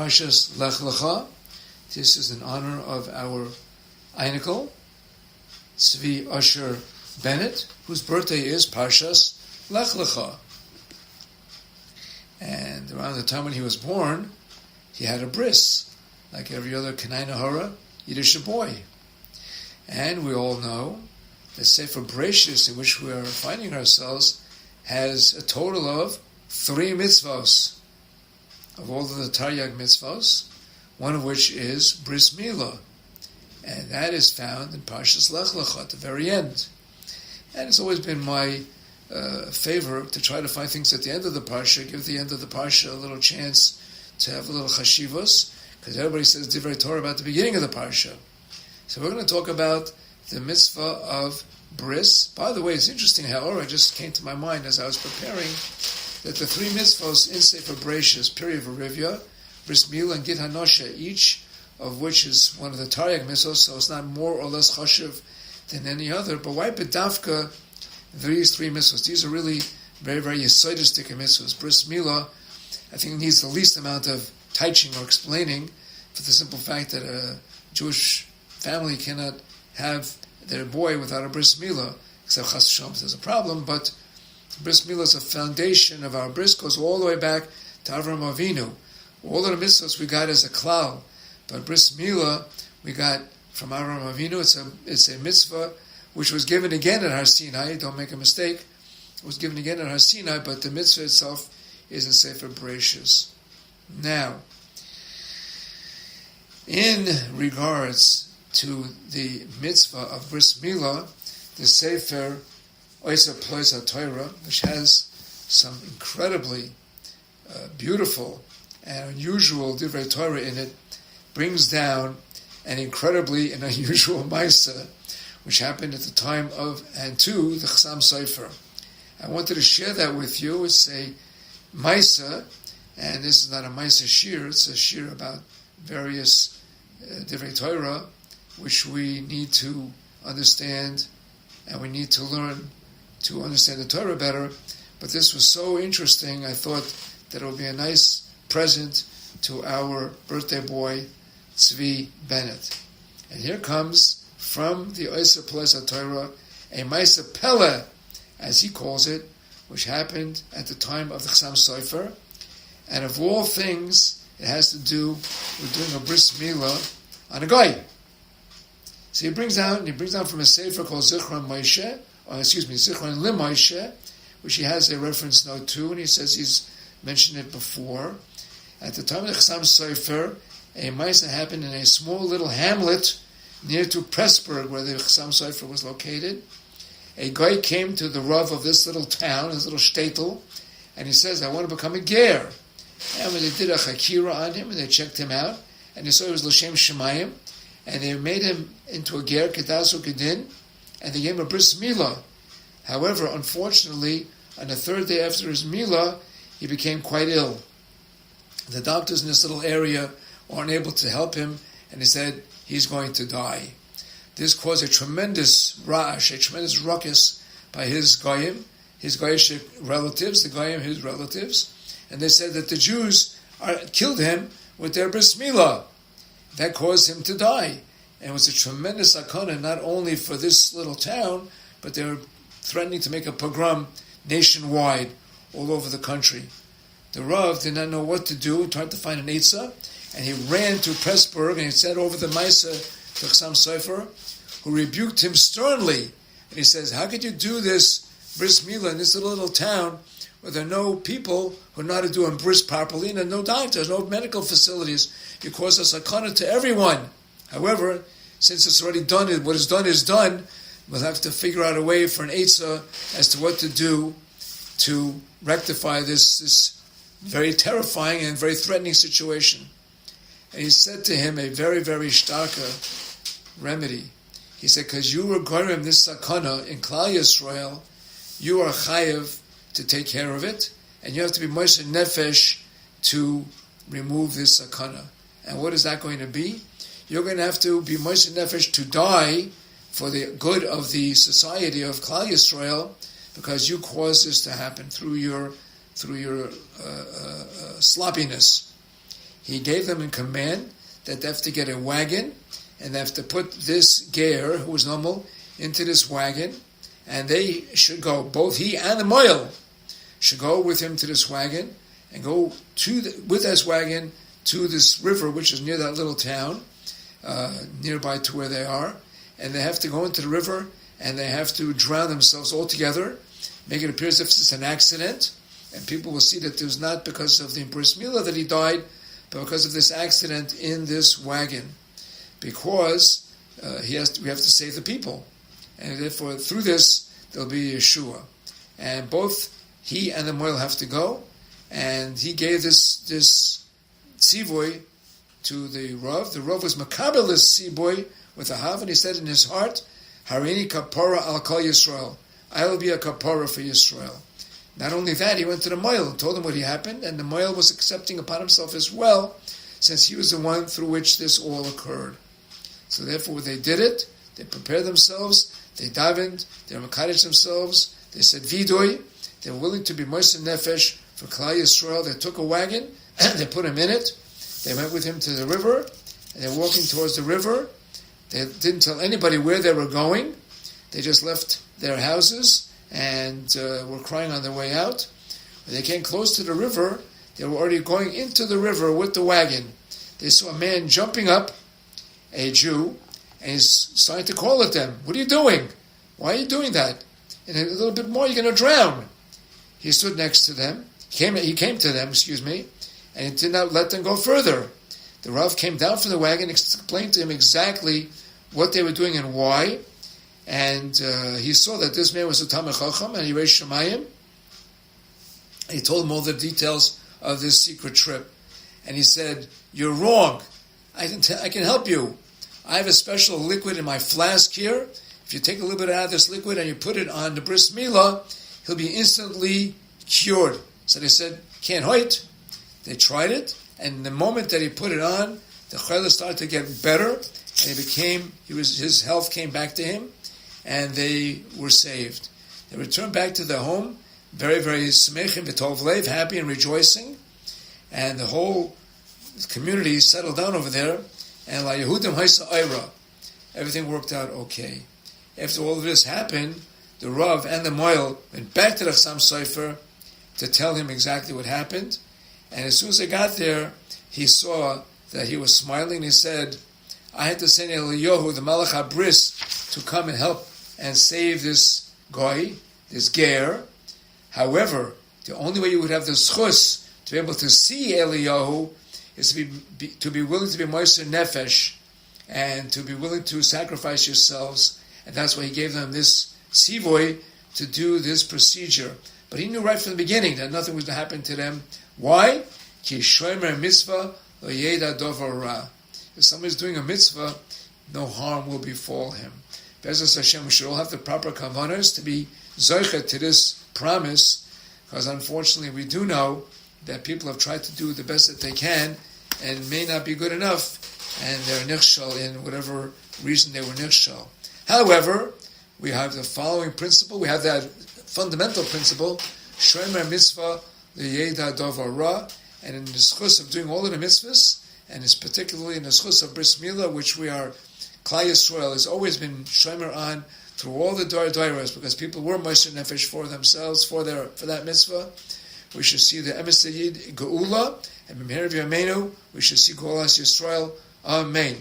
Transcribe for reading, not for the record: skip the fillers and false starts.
Parshas Lecha. This is in honor of our Einikel, Tzvi Usher Bennett, whose birthday is Parshas Lecha. And around the time when he was born, he had a bris, like every other Kenai Nahara Yiddish boy. And we all know that Sefer Parshas, in which we are finding ourselves, has a total of 3 mitzvos. Of all of the Taryag mitzvos, one of which is Bris Milah. And that is found in Parshas Lecha at the very end. And it's always been my favor to try to find things at the end of the Parsha, give the end of the Parsha a little chance to have a little chashivos, because everybody says Divrei Torah about the beginning of the Parsha. So we're going to talk about the mitzvah of Bris. By the way, it's interesting how it just came to my mind as I was preparing that the 3 mitzvahs in Sefer Parshas, Peri V'Rivya, Bris Milah and Git HaNosha, each of which is one of the Taryag mitzvahs, so it's not more or less chashiv than any other. But why bedavka these 3 mitzvahs? These are really very, very yesodistic mitzvahs. Bris Milah, I think, needs the least amount of teaching or explaining, for the simple fact that a Jewish family cannot have their boy without a Bris Milah, except Chas V'Shalom there's a problem, but Bris Milah is a foundation of our bris, goes all the way back to Avram Avinu. All of the mitzvahs we got as a klal, but Bris Milah we got from Avram Avinu. It's a mitzvah which was given again at Har Sinai. Don't make a mistake. It was given again at Har Sinai, but the mitzvah itself is in Sefer Parshas. Now, in regards to the mitzvah of Bris Milah, the Sefer Oisa Ploisa Torah, which has some incredibly beautiful and unusual Divrei Torah in it, brings down an incredibly and unusual Maisa, which happened at the time of and to the Chassam Sofer. I wanted to share that with you. It's a Maisa, and this is not a Maisa shir, it's a shir about various Divrei Torah, which we need to understand and we need to learn to understand the Torah better. But this was so interesting, I thought that it would be a nice present to our birthday boy, Tzvi Bennett. And here comes, from the Oisa Plesa Torah, a Maisa Pele, as he calls it, which happened at the time of the Chassam Sofer. And of all things, it has to do with doing a Bris Milah on a guy. So he brings down from a sefer called Zichron Lim Moshe, which he has a reference note to, and he says he's mentioned it before. At the time of the Chassam Sofer, a Maisa happened in a small little hamlet near to Pressburg, where the Chassam Sofer was located. A guy came to the Rav of this little town, this little shtetl, and he says, I want to become a ger. And when they did a chakira on him, and they checked him out, and they saw he was L'Shem Shemayim, and they made him into a ger, kedasu kedin, and they gave him a bris milah. However, unfortunately, on the 3rd day after his milah, he became quite ill. The doctors in this little area weren't able to help him, and they said he's going to die. This caused a tremendous ra'ash, a tremendous ruckus by his goyim, his goyish relatives, the goyim, his relatives, and they said that the Jews killed him with their bris milah. That caused him to die. And it was a tremendous sakana, not only for this little town, but they were threatening to make a pogrom nationwide, all over the country. The Rav did not know what to do, tried to find an Eitzah, and he ran to Pressburg, and he said over the Maisa to Chassam Sofer, who rebuked him sternly. And he says, how could you do this bris milah in this little town where there are no people who know how to do a bris properly, and no doctors, no medical facilities? You cause a sakana to everyone. However, since it's already done, what is done, we'll have to figure out a way for an Eitzah as to what to do to rectify this very terrifying and very threatening situation. And he said to him a very, very starka remedy. He said, because you were goyim this sakana in Klal Yisrael, you are chayev to take care of it, and you have to be moshe nefesh to remove this sakana. And what is that going to be? You're going to have to be moshe nefesh to die for the good of the society of Klal Yisrael, because you caused this to happen through your sloppiness. he gave them in command that they have to get a wagon, and they have to put this ger, who was normal, into this wagon, and they should go, both he and the moil should go with him to this wagon, and go with this wagon to this river, which is near that little town, nearby to where they are, and they have to go into the river, and they have to drown themselves all together, make it appear as if it's an accident, and people will see that it was not because of the bris milah that he died, but because of this accident in this wagon, because we have to save the people, and therefore through this there'll be Yeshua, and both he and the moil have to go, and he gave this tzivoy to the Rav. The Rav was makabel this tzivoy with a hav, and he said in his heart, Harini kapara al kol Yisrael, I will be a kapara for Yisrael. Not only that, he went to the moil and told him what happened, and the moil was accepting upon himself as well, since he was the one through which this all occurred. So therefore they did it, they prepared themselves, they davened, they makadesh themselves, they said vidoy, they were willing to be moisin nefesh for Klal Yisrael. They took a wagon, they put him in it, they went with him to the river, and they're walking towards the river. They didn't tell anybody where they were going, they just left their houses and were crying on their way out. When they came close to the river, they were already going into the river with the wagon. They saw a man jumping up, a Jew, and he's starting to call at them. What are you doing? Why are you doing that? And a little bit more, you're going to drown. He stood next to them. He came to them, and he did not let them go further. The Rav came down from the wagon and explained to him exactly what they were doing and why. And he saw that this man was a Talmid Chacham, and he raised Shemayim. He told him all the details of this secret trip. And he said, you're wrong. I can help you. I have a special liquid in my flask here. If you take a little bit out of this liquid and you put it on the bris milah, he'll be instantly cured. So they said, can't wait. They tried it, and the moment that he put it on, the chayla started to get better, and his health came back to him, and they were saved. They returned back to their home, very, very smechim v'tov lev, happy and rejoicing, and the whole community settled down over there, and la Yehudim haisa ayra, everything worked out okay. After all of this happened, the Rav and the Moil went back to the Chassam Sofer to tell him exactly what happened, and as soon as they got there, he saw that he was smiling. He said, I had to send Eliyahu, the Malach HaBris, to come and help and save this goy, this ger. However, the only way you would have the schus to be able to see Eliyahu is to be willing to be moiser nefesh and to be willing to sacrifice yourselves. And that's why he gave them this sivoy to do this procedure. But he knew right from the beginning that nothing was to happen to them. Why? Ki shomer mitzvah lo yeda dovar ra. If somebody's doing a mitzvah, no harm will befall him. Be'ezus Hashem, we should all have the proper kavanos to be zoichet to this promise, because unfortunately we do know that people have tried to do the best that they can and may not be good enough, and they're nichshal in whatever reason they were nichshal. However, we have the following principle. We have that fundamental principle, shomer mitzvah liyeda davar ra, and in the schus of doing all of the mitzvahs, and it's particularly in the schus of bris milah, which we are, Klal Yisrael has always been shomer on through all the dairas, because people were moiser nefesh for themselves, for that mitzvah. We should see the emes yid geula, and b'meher v'yameinu, we should see Golas Yisrael. Amen.